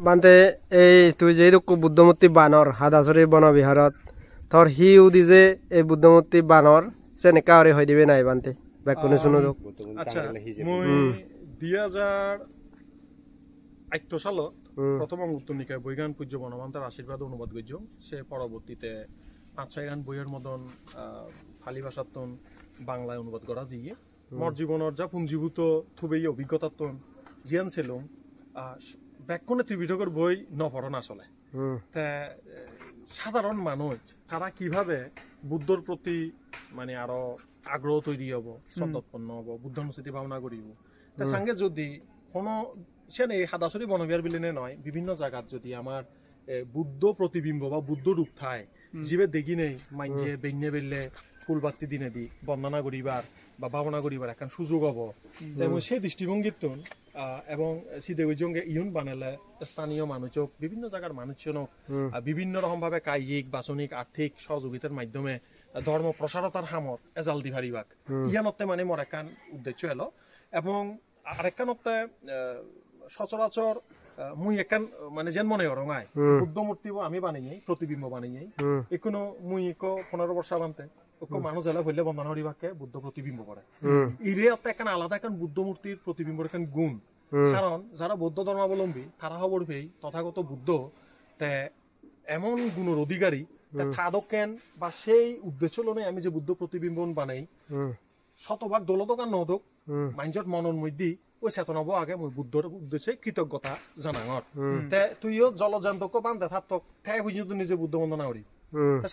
বান্তে এই তুই যে বুদ্ধমূর্তি বানর হাদাসরি বনবিহারত তোর হিউ দিছে এই বুদ্ধমূর্তি বানর সেনেকা হরে হয়ে দিবে নাই বান্তে ব্যাকুনে শুনো তো। আচ্ছা মই 2008 সালত প্রথম উত্তর নিকায় বৈজ্ঞান পূজ্য বনমান্তার আশীর্বাদ অনুবাদ করছ সে পরবর্তীতে 5-6 গান বইয়ের মতন ফালি ভাষাতন বাংলায় অনুবাদ করা জিয়ে মোর জীবনের যা পুঞ্জীভূত খুবই অভিজ্ঞতাতন জিয়ান ছিল ব্যাকরণে ত্রিপিটকের বই নপড়ন আসলে তা সাধারণ মানুষ তারা কিভাবে বুদ্ধর প্রতি মানে আরো আগ্রহ তৈরি হব শ্রদ্ধাৎপন্ন হব বুদ্ধানুসৃতি ভাবনা করিব তা সঙ্গে যদি কোনো সে এই হাদাসরি বনবিহার বিলেনে নয় বিভিন্ন জায়গাত যদি আমার বুদ্ধ প্রতিবিম্ব বা বুদ্ধ রূপ থায় জীবে দেখি নেই মাইনজে বেইনে বেললে ফুলবাতি দিনে দি বন্দনা করিবার বা ভাবনা করিবার এখন সুযোগ হব এবং সেই দৃষ্টিভঙ্গির এবং সিদেজঙ্গে ইউন বানালে স্থানীয় মানুষক বিভিন্ন জায়গার মানুষজনক বিভিন্ন রকম ভাবে কায়িক বাচনিক আর্থিক সহযোগিতার মাধ্যমে ধর্ম প্রসারতার হামত এজাল দি ভারিবাক ইয়ানতে মানে মোর একান উদ্দেশ্য এলো এবং আরেকখানতে সচরাচর মুই একান মানে যেন মনে রঙায় বুদ্ধ মূর্তি আমি বানাই প্রতিবিম্ব বানাই এখনো মুই 15 বর্ষ বানতে মানুষ এলা হইলে বন্দনা হরিবাকে বুদ্ধ প্রতিবিম্ব করে ইবে একান আলাদা একান বুদ্ধ মূর্তির প্রতিবিম্বর একান গুণ কারণ যারা বৌদ্ধ ধর্মাবলম্বী তারা খবর পেয়ে তথাগত বুদ্ধ তে এমন গুণের অধিকারী থাদকেন বা সেই উদ্দেশ্য লনে আমি যে বুদ্ধ প্রতিবিম্ব বানাই শতভাগ দৌলতক আর নদক মাইন্ডত মনের মধ্যে ওই চেতনাবো আগে মই বুদ্ধর উদ্দেশ্যে কৃতজ্ঞতা জানাঙর তে তুইও জলজান্তক বান্ধে থাকতক ঠাই বুঝি তো নিজে বুদ্ধ বন্দনা করি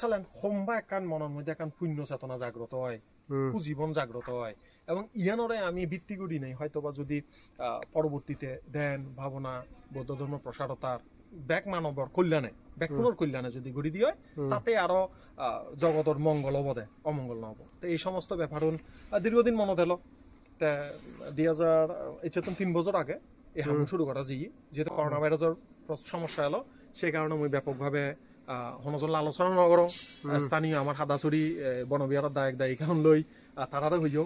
চালেন সোমবা একান মনের মধ্যে একান পুণ্য চেতনা জাগ্রত হয় সুজীবন জাগ্রত হয় এবং ইয়ানরে আমি ভিত্তি করি নাই হয়তোবা যদি পরবর্তীতে ধ্যান ভাবনা বৌদ্ধ ধর্ম প্রসারতার ব্যাক মানবর কল্যাণে ব্যাকুণর কল্যাণে যদি গড়ি দিয়ে তাতে আরো জগতের মঙ্গল হব দে অমঙ্গল নহব তো এই সমস্ত ব্যাপার দীর্ঘদিন মনত এলো 2003 বছর আগে এই হামুন শুরু করা যেহেতু করোনা ভাইরাসের সমস্যা এলো সেই কারণে মই ব্যাপকভাবে হনজল আলোচনা নগর স্থানীয় আমার হাদাসুরি বনবিহারের দায়িক এখন লই তারারে হইও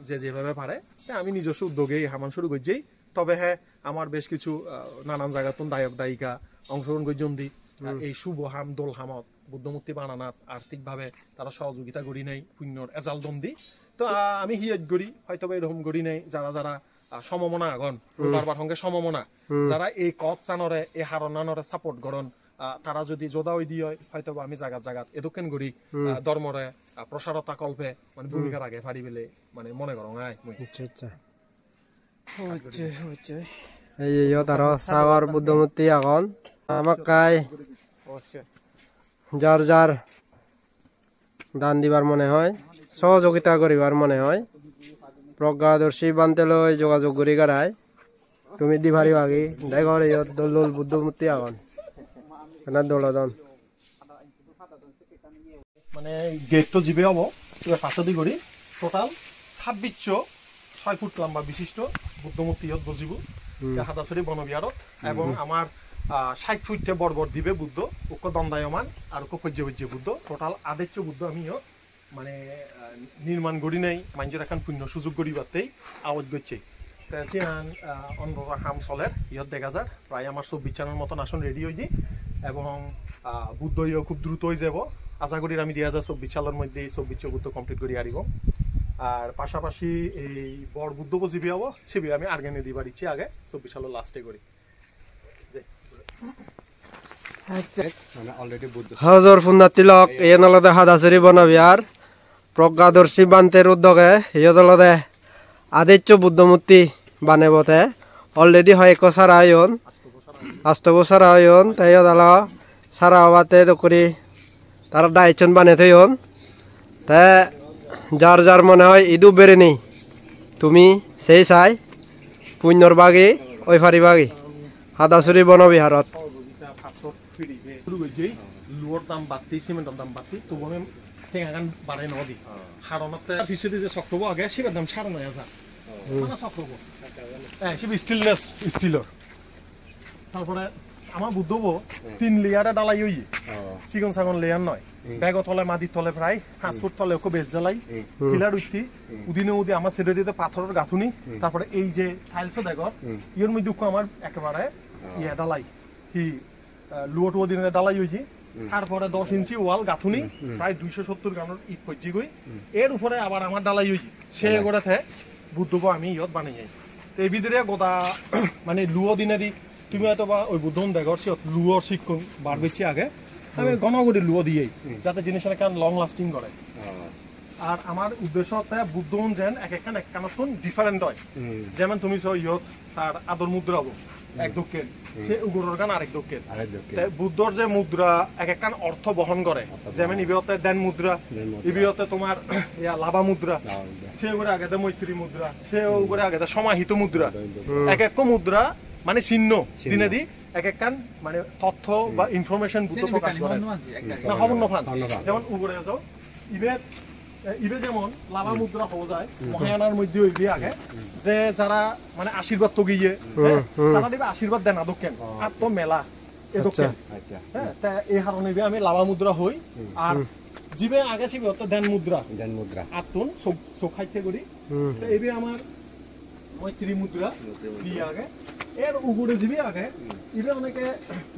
যে যেভাবে পারে আমি নিজস্ব উদ্যোগে হামান শুরু করছি তবে হ্যাঁ আমার বেশ কিছু নানান জায়গাতন দায়িকা অংশগ্রহণ করছেন দি এই শুভ হাম দোল হামত বুদ্ধমূর্তি বানানাত আর্থিকভাবে তারা সহযোগিতা করি নাই পুণ্যর এজাল দন্দি তো আমি হিয়াত করি হয়তো এরকম করি নাই যারা যারা সমমনা আগন বারবার সঙ্গে সমমনা যারা এই কচ চানরে এই হারনানরে সাপোর্ট করন তারা যদি যোদা ওই দিয়ে হয়তো আমি জাগাত এদুকেন করি ধর্মরে প্রসারতা কল্পে মানে ভূমিকার আগে ফাড়ি বেলে মানে মনে করো এই তারা সাগর বুদ্ধমূর্তি আগন আমাকাই যার যার দান দিবার মনে হয় সহযোগিতা করিবার মনে হয় প্রজ্ঞাদর্শী বানতে লই যোগাযোগ করি গারায় তুমি দিভারি বাগি দেখো দোল বুদ্ধমূর্তি আগন দোলদন মানে গেট তো জিবে হব পাঁচদি করি টোটাল 2606 ফুট লম্বা বিশিষ্ট বুদ্ধমূর্তি বজিব হাদাসরি বনবিহারত এবং আমার 60 ফুটে বড় দিবে বুদ্ধ ওকে দণ্ডায়মান আর পর্যায় বুদ্ধ টোটাল 8 বুদ্ধ আমি মানে নির্মাণ করি নাই মানুষের এখন পুণ্য সুযোগ করিবারতেই আওয়াজ করছে অন্য হাম চলে ইহত দেখা যায় প্রায় আমার 24 চানের মতন আসন রেডি হয়ে এবং বুদ্ধ খুব দ্রুত হয়ে যাব আশা করি আমি 2024 সালের মধ্যে 24 বুদ্ধ কমপ্লিট করে আরিব আর পাশাপাশি এই বড় বুদ্ধ জিবি হব সেবি আমি আর্গেনে দিবার ইচ্ছে আগে 24 সালের লাস্টে করি হজর ফুন্দাতিলক এনলদে হাদাসরি বনবিহার প্রজ্ঞাদর্শী বান্তের উদ্যোগে ইয়দলদে আদিত্য বুদ্ধমূর্তি বানেবতে অলরেডি হয় এক সারা আয়ন আষ্টব সারা আয়ন তাই দালা সারা হওয়াতে করি তারা দায়িত্ব বানে থইন তা যার যার মনে হয় ইদু বেড়ে নেই তুমি সেই চাই পুণ্যর বাগি ওই ফারি বাগি হাদাসুরি বনবিহারত লোয়ার দাম বাড়তি সিমেন্টের দাম বাড়তি তবু আমি ঠেঙাগান বাড়াই নদী হারণতে পিছিয়ে যে চক্রব আগে সেবার দাম 9,500 চক্রব হ্যাঁ সে স্টিলের তারপরে আমার বুদ্ধ 3 লেয়ারে ডালাই হই চিকন চাকন লেয়ার নয় ব্যাগ তলে মাটির তলে প্রায় 5 ফুট তলে ওকে বেশ জ্বালাই পিলার উঠতি উদিনে উদি আমার ছেড়ে দিতে পাথরের গাঁথুনি তারপরে এই যে টাইলসও দেখো ইয়ের মধ্যে আমার একেবারে ইয়ে ডালাই হি লুয়ো টুয়ো দিনে ডালাই হয়েছি তারপরে 10 ইঞ্চি ওয়াল গাঁথুনি প্রায় 270 গানের ইট পর্যি গই এর উপরে আবার আমার ডালাই হয়েছি সে গোড়াতে বুদ্ধব আমি ইয়ত বানাই যাই তো এই ভিতরে গোটা মানে লুয়ো দিনে দি তুমি হয়তো বা ওই বুদ্ধন দেখর সে লুয়োর শিক্ষণ বার করছি আগে আমি ঘন করে লুয়ো দিয়েই যাতে জিনিসটা কেন লং লাস্টিং করে আর আমার উদ্দেশ্য বুদ্ধন যেন এক একখান ডিফারেন্ট হয় যেমন তুমি ইয়ত তার আদর মুদ্রা হবো এক দক্ষের সে উগুরের গান আরেক দক্ষের বুদ্ধর যে মুদ্রা এক একখান অর্থ বহন করে যেমন ইবিহতে দেন মুদ্রা ইবিহতে তোমার লাভা মুদ্রা সে উপরে আগে মৈত্রী মুদ্রা সে উপরে আগে সমাহিত মুদ্রা এক এক মুদ্রা মানে চিহ্ন দিনে দি এক একখান মানে তথ্য বা ইনফরমেশন বুদ্ধ প্রকাশ করে না খবর নফান যেমন উপরে আছো ইবে যেমন লাভা মুদ্রা হওয়া যায় মহায়ানার মধ্যে হইবে আগে যে যারা মানে আশীর্বাদ তো গিয়ে তারা দিবে আশীর্বাদ দেন আদকেন আর তো মেলা এদকেন হ্যাঁ তা এই কারণে আমি লাভা মুদ্রা হই আর জিবে আগে ছিল তো দেন মুদ্রা আর তুন চোখ খাইতে করি তো এবে আমার মৈত্রী মুদ্রা দিয়ে আগে এর উপরে জিবি আগে ইবে অনেকে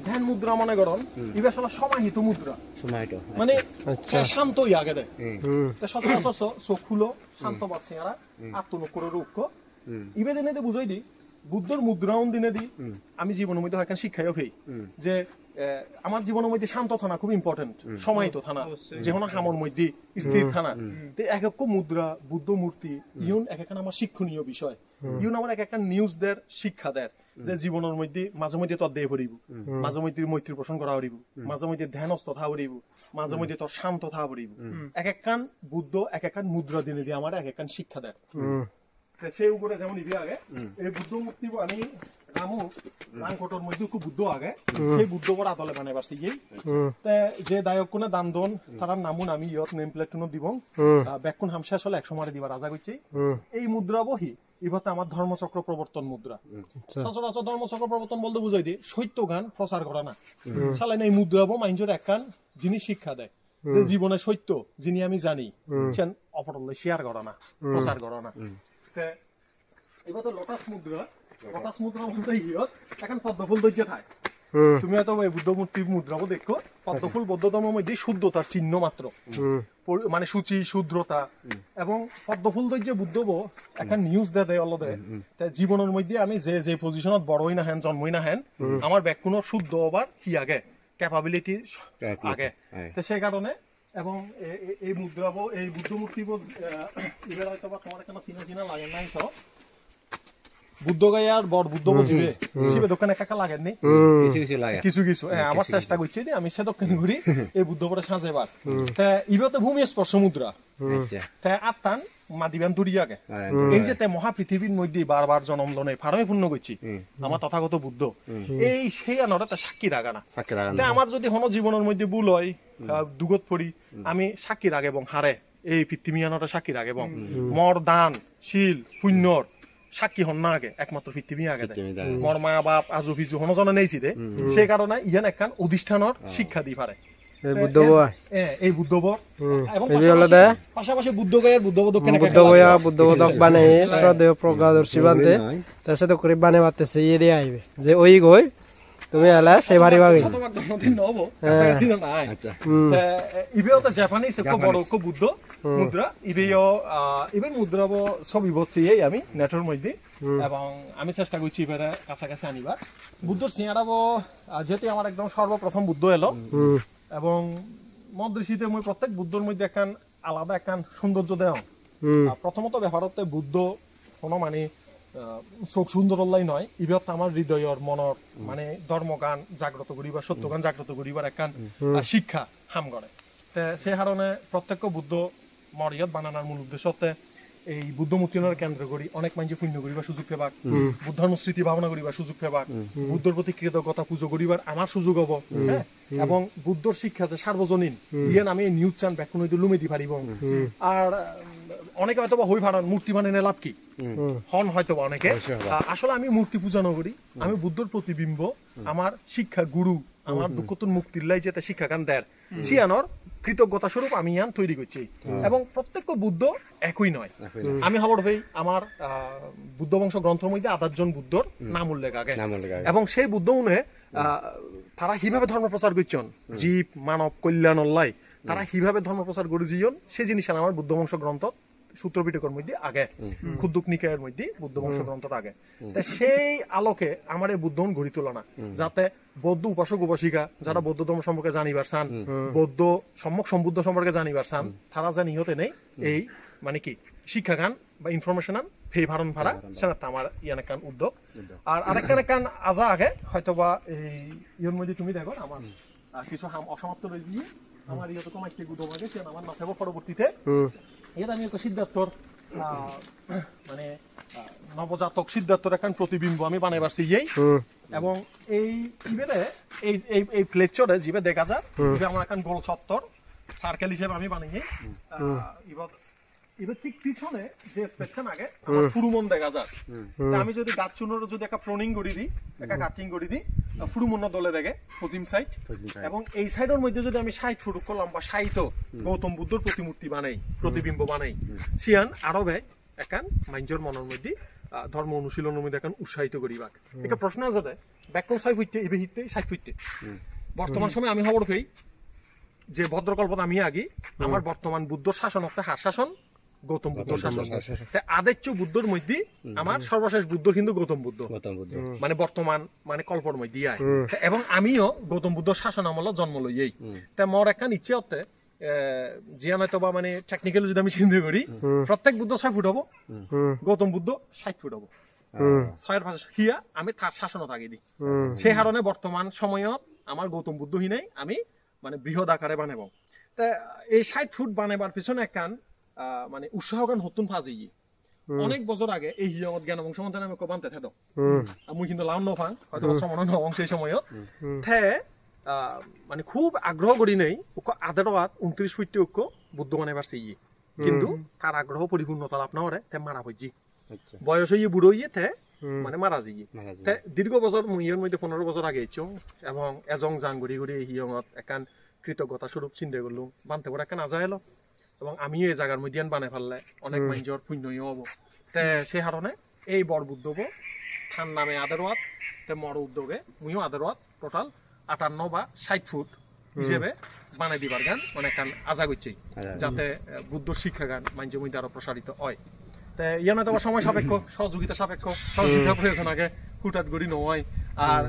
ধ্যান মুদ্রা মনে করেন ইবে আসলে সমাহিত মুদ্রা মানে শান্তই আগে দেয় সচরাচর চোখ খুলো শান্ত পাচ্ছি এরা আত্মনুকরের রুক্ষ ইবে দিনে বুঝাই দি বুদ্ধর মুদ্রাউন দিনে দি আমি জীবনের মধ্যে হয় শিক্ষাইও হই যে আমার জীবনের মধ্যে শান্ত থানা খুব ইম্পর্টেন্ট সমাহিত থানা যে কোনো হামর মধ্যে স্থির থানা এক এক মুদ্রা বুদ্ধ মূর্তি ইউন এক একটা আমার শিক্ষণীয় বিষয় ইউন আমার এক একটা নিউজ দের শিক্ষা দেয় যে জীবনের মধ্যে মাঝে মধ্যে তোর দেহ পড়িব মাঝে মধ্যে মৈত্রী পোষণ করা পড়িব মাঝে মধ্যে ধ্যানস্থ থা পড়িব মাঝে মধ্যে তোর শান্ত থা পড়িব এক একখান বুদ্ধ এক একখান মুদ্রা দিনে দিয়ে আমার এক একখান শিক্ষা দেয় সেই উপরে যেমন ইভি আগে এই বুদ্ধ মূর্তি আমি নামু রাংকোটর মধ্যে খুব বুদ্ধ আগে সেই বুদ্ধ বড় আদলে বানাই পারছি যে দায়ক কোনে দান দন তার নামুন আমি ইয়ত নেম প্লেট দিব ব্যাকুন হামশা আসলে 100 মারে দিবার রাজা করছি এই মুদ্রা বহি ইভাতে আমার ধর্মচক্র প্রবর্তন মুদ্রা সচরাচর ধর্মচক্র প্রবর্তন বলতে বুঝাই দি সত্য গান প্রচার করা না সালেন এই মুদ্রা বো মাইনজোর একখান যিনি শিক্ষা দেয় যে জীবনে সত্য যিনি আমি জানি সেন অপরলে শেয়ার করা না প্রচার করা না এবার তো লোটাস মুদ্রা বলতে ইয়ত এখন পদ্মফুল ধৈর্য থাকে তুমি হয়তো বুদ্ধ মূর্তির মুদ্রাও দেখো পদ্মফুল বৌদ্ধ ধর্মের মধ্যে শুদ্ধতার চিহ্ন মাত্র মানে সূচি শুদ্রতা এবং পদ্মফুল ধৈর্য বুদ্ধ এখন নিউজ দেয় অলদে জীবনের মধ্যে আমি যে যে পজিশনত বড়ই না হেন জন্মই না হেন আমার ব্যাকুণর শুদ্ধ হবার কি আগে ক্যাপাবিলিটি আগে তো সেই কারণে এবং এই মুদ্রা এই বুদ্ধ মূর্তি এবার হয়তো বা তোমার এখানে চিনা লাগে নাই সব বুদ্ধ গায়ে আর বড় বুদ্ধ বুঝবে শিবে দোকানে কাকা লাগেননি কিছু আমার চেষ্টা করছি আমি সে দোকান ঘুরি এই বুদ্ধ পরে সাজেবার তা ইবেতে ভূমি স্পর্শ মুদ্রা তা আত্মান মাদিবান তুরি আগে এই যে মহা পৃথিবীর মধ্যে বারবার জন্ম লনে ফার্মে পূর্ণ করছি আমার তথাগত বুদ্ধ এই সেই আনরে তা সাক্ষী রাগা না আমার যদি হন জীবনের মধ্যে ভুল হয় দুগত পড়ি আমি সাক্ষী রাগে এবং হারে এই পৃথিবী আনরে সাক্ষী রাগে এবং মর দান শীল পুণ্যর সাক্ষী হন না আগে একমাত্র পৃথিবী আগে মর মা বাপ আজু ভিজু হনজনে নেইছি দে সেই কারণে ইয়ান একখান অধিষ্ঠানের শিক্ষা দি পারে এই বুদ্ধবর এবং পাশাপাশি বুদ্ধগয়ার বুদ্ধবোধক বুদ্ধবোধক বানাই শ্রদ্ধেয় প্রজ্ঞাদর্শী বানতে তার সাথে করে বানে বাতেছে ইয়ে দিয়ে আইবে যে ওই গই তুমি এলা সে ভারি ভাগে ইবেও জাপানিজ এক বড় বুদ্ধ মুদ্রা ইবেন মুদ্রা ছবি বলছি আমি নেটের মধ্যে এবং আমি চেষ্টা করছি এবারে কাছাকাছি আনিবার বুদ্ধর সিঁড়াবো যেটি আমার একদম সর্বপ্রথম বুদ্ধ এলো এবং মদৃশিতে মই প্রত্যেক বুদ্ধর মধ্যে একখান আলাদা একখান সৌন্দর্য দেও প্রথমত ব্যাপারতে বুদ্ধ কোনো মানে চোখ সুন্দরলাই নয় ইবত আমার হৃদয়র মনর মানে ধর্মগান জাগ্রত করিবার সত্যগান জাগ্রত করিবার একখান শিক্ষা হাম করে সে কারণে প্রত্যেক বুদ্ধ মরিয়ত বানানোর মূল উদ্দেশ্যতে এই বুদ্ধ মূর্তির কেন্দ্র করি অনেক মানুষ পুণ্য করিবার সুযোগ পেবাক বুদ্ধানুস্মৃতি ভাবনা করিবার সুযোগ পেবাক বুদ্ধর প্রতি কৃতজ্ঞতা পুজো করিবার আমার সুযোগ হব হ্যাঁ এবং বুদ্ধর শিক্ষা যে সার্বজনীন ইয়েন আমি নিউজ চান ব্যাকুন হইতে লুমে দি পারিব আর অনেকে হয়তো হই ভাড়ান মূর্তি বানানো লাভ কি হন হয়তো অনেকে আসলে আমি মূর্তি পূজা নকরি আমি বুদ্ধর প্রতিবিম্ব আমার শিক্ষা গুরু আমার দুঃখতুন মুক্তির লাই যেতে শিক্ষা গান দেয় সিয়ানোর কৃতজ্ঞতা স্বরূপ আমি ইয়ান তৈরি করছি এবং প্রত্যেক বুদ্ধ একই নয় আমি খবর ভাই আমার বুদ্ধ বংশ গ্রন্থের মধ্যে 28 জন বুদ্ধর নাম উল্লেখ আগে এবং সেই বুদ্ধ উনে তারা কিভাবে ধর্ম প্রচার করছেন জীব মানব কল্যাণ অল্লাই তারা কিভাবে ধর্ম প্রচার করে জীবন সেই জিনিস আমার বুদ্ধ বংশ গ্রন্থ সূত্র পিটকের মধ্যে আগে ক্ষুদ্রক নিকায়ের মধ্যে বুদ্ধ বংশ গ্রন্থ আগে তাই সেই আলোকে আমার এই বুদ্ধ গড়ি তোলা না যাতে বৌদ্ধ উপাসক উপাসিকা যারা বৌদ্ধ ধর্ম সম্পর্কে জানিবার চান বৌদ্ধ সম্যক সম্বুদ্ধ সম্পর্কে জানিবার চান তারা জানি হতে নেই এই মানে কি শিক্ষাগান বা ইনফরমেশন ফেই ভারণ ভাড়া সেটা আমার ইয়ান একখান উদ্যোগ আর আরেকখান একখান আজা আগে হয়তো বা এই ইয়ের মধ্যে তুমি দেখো আমার কিছু অসমাপ্ত রয়েছে আমার ইয়ে তো কমাইতে গুদম আগে সে আমার মাথায় পরবর্তীতে এটা আমি একটা সিদ্ধার্থর মানে নবজাতক সিদ্ধার্থর একখান প্রতিবিম্ব আমি বানাইবার চাই এবং এই ইভেনে এই ফ্লেকচারে জিবে দেখা যায় আমার একখান গোল চত্বর সার্কেল হিসেবে আমি বানিয়ে এবার ঠিক পিছনে যে স্পেকশন আগে আমার ফুরুমন দেখা যায় আমি যদি গাছ চুনোর যদি একটা প্রনিং করে দিই একটা কাটিং করে দিই ফুরুমন দলে দেখে পশ্চিম সাইড এবং এই সাইডের মধ্যে যদি আমি 60 ফুট করলাম বা 60 গৌতম বুদ্ধর প্রতিমূর্তি বানাই প্রতিবিম্ব বানাই সিয়ান আরো ভাই একান মাইঞ্জর মনের মধ্যে ধর্ম অনুশীলনের মধ্যে একান উৎসাহিত করিবাক একটা প্রশ্ন আছে দেয় ব্যাকরণ 6 ফুটে ইবে হিতে 60 ফুটে বর্তমান সময় আমি খবর পেই যে ভদ্রকল্পনা আমি আগে আমার বর্তমান বুদ্ধ শাসন হতে হার শাসন গৌতম বুদ্ধ শাসন আদিত্য বুদ্ধর মধ্যে আমার সর্বশেষ বুদ্ধ কিন্তু গৌতম বুদ্ধ মানে বর্তমান মানে কল্পর মধ্যে আয় এবং আমিও গৌতম বুদ্ধ শাসন আমল জন্ম লইয়াই তাই মোর একখান ইচ্ছে হতে জিয়া নয়তো বা মানে টেকনিক্যালি যদি আমি চিন্তা করি প্রত্যেক বুদ্ধ 6 ফুট হবো গৌতম বুদ্ধ 60 ফুট হবো 6 ভাষা হিয়া আমি তার শাসনত আগে দিই সেই কারণে বর্তমান সময়ত আমার গৌতম বুদ্ধ হি নাই আমি মানে বৃহৎ আকারে বানাবো তা এই 60 ফুট বানাবার পিছনে একখান মানে উৎসাহগান হতুন ফাজি অনেক বছর আগে এই হিয়ত জ্ঞান বংশ মন্ত্রণে আমি কবান্তে থেদ মুই কিন্তু লাউন নফাং হয়তো শ্রমণ নবং সেই সময়ত থে মানে খুব আগ্রহ করি নেই আদারওয়াত 29 ফুট উক্ক বুদ্ধ বানাবার চাই কিন্তু তার আগ্রহ পরিপূর্ণতা লাভ না করে তে মারা হইজি বয়স হইয়ে বুড়ো হইয়ে থে মানে মারা যাই দীর্ঘ বছর মুইয়ের মধ্যে 15 বছর আগে ইচ্ছ এবং এজং জাং ঘুরি ঘুরি এই হিয়ত একান কৃতজ্ঞতা স্বরূপ চিন্তা করলুম বানতে পরে একান আজা এলো এবং আমিও এই জায়গার মধ্যে বানাই ফেললে অনেক মানুষের পুণ্যই হব তে সেই কারণে এই বড় উদ্যোগ থান নামে আদারওয়াত তে মর উদ্যোগে মুইও আদারওয়াত টোটাল 58 বা 60 ফুট হিসেবে বানাই দিবার গান অনেক গান আজা করছে যাতে বুদ্ধ শিক্ষা গান মানুষের মধ্যে আরো প্রসারিত হয় তে ইয়ানো তো সময় সাপেক্ষ সহযোগিতা সাপেক্ষ সহযোগিতা প্রয়োজন আগে হুটাট গড়ি নয় আর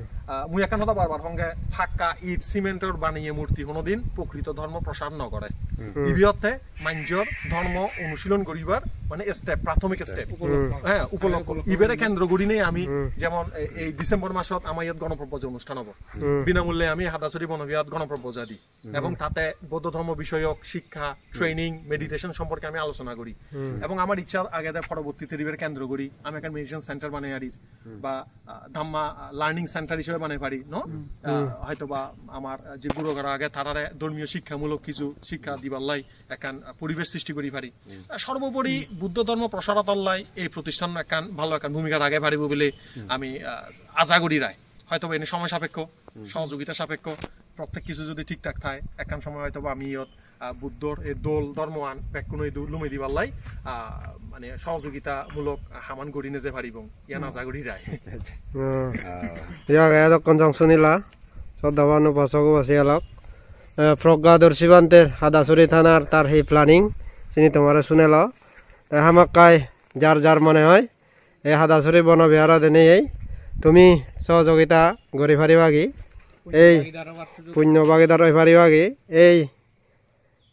মুই একান কথা বারবার সঙ্গে ফাঁকা ইট সিমেন্টের বানিয়ে মূর্তি কোনোদিন প্রকৃত ধর্ম প্রসার ন করে ইবিয়তে মাঞ্জর ধর্ম অনুশীলন করিবার মানে স্টেপ প্রাথমিক স্টেপ হ্যাঁ উপলক্ষ ইবেরে কেন্দ্র করি নেই আমি যেমন এই ডিসেম্বর মাসত আমার ইয়াত গণপ্রপোজ অনুষ্ঠান হব বিনামূল্যে আমি হাদাছড়ি বনবিহাত গণপ্রপোজা দিই এবং তাতে বৌদ্ধ ধর্ম বিষয়ক শিক্ষা ট্রেনিং মেডিটেশন সম্পর্কে আমি আলোচনা করি এবং আমার ইচ্ছা আগে পরবর্তীতে ইবের কেন্দ্র করি আমি একটা মেডিটেশন সেন্টার বানাই আরি বা ধাম্মা লার্নিং সেন্টার হিসেবে বানাই পারি ন হয়তো বা আমার যে বুড়োগারা আগে তারারে ধর্মীয় শিক্ষামূলক কিছু শিক্ষা দিবাল্লাই একান পরিবেশ সৃষ্টি করি পারি সর্বোপরি বুদ্ধ ধর্ম প্রসারতাল্লাই এই প্রতিষ্ঠান একান ভালো একান ভূমিকা আগে পারিব বলে আমি আশা করি রায় হয়তো এনে সময় সাপেক্ষ সহযোগিতা সাপেক্ষ প্রত্যেক কিছু যদি ঠিকঠাক থাকে একান সময় হয়তো আমি ইয়ত বুদ্ধর এই দোল ধর্মওয়ান ব্যাকুণ লুমে দিবাল্লাই মানে সহযোগিতামূলক হামান গড়ি নেজে পারিব ইয়ান আশা করি রায় শুনিলা শ্রদ্ধাবান উপাসক বাসিয়ালক প্রজ্ঞাদর্শী বান্তের হাদাছড়ি থানার তার সেই প্ল্যানিং চিনি তোমার শুনেল হামাক্কায় যার যার মনে হয় এই হাদাছড়ি বনবিহার নেই তুমি সহযোগিতা গড়ি পারিবাগি এই পুণ্য ভাগিদার হয়ে পারিবাগি এই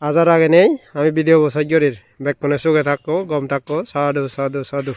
আজার আগে নেই আমি ভিডিও বসাই গরির ব্যাককনে সুখে থাকো গম থাকো সাধু সাধু সাধু।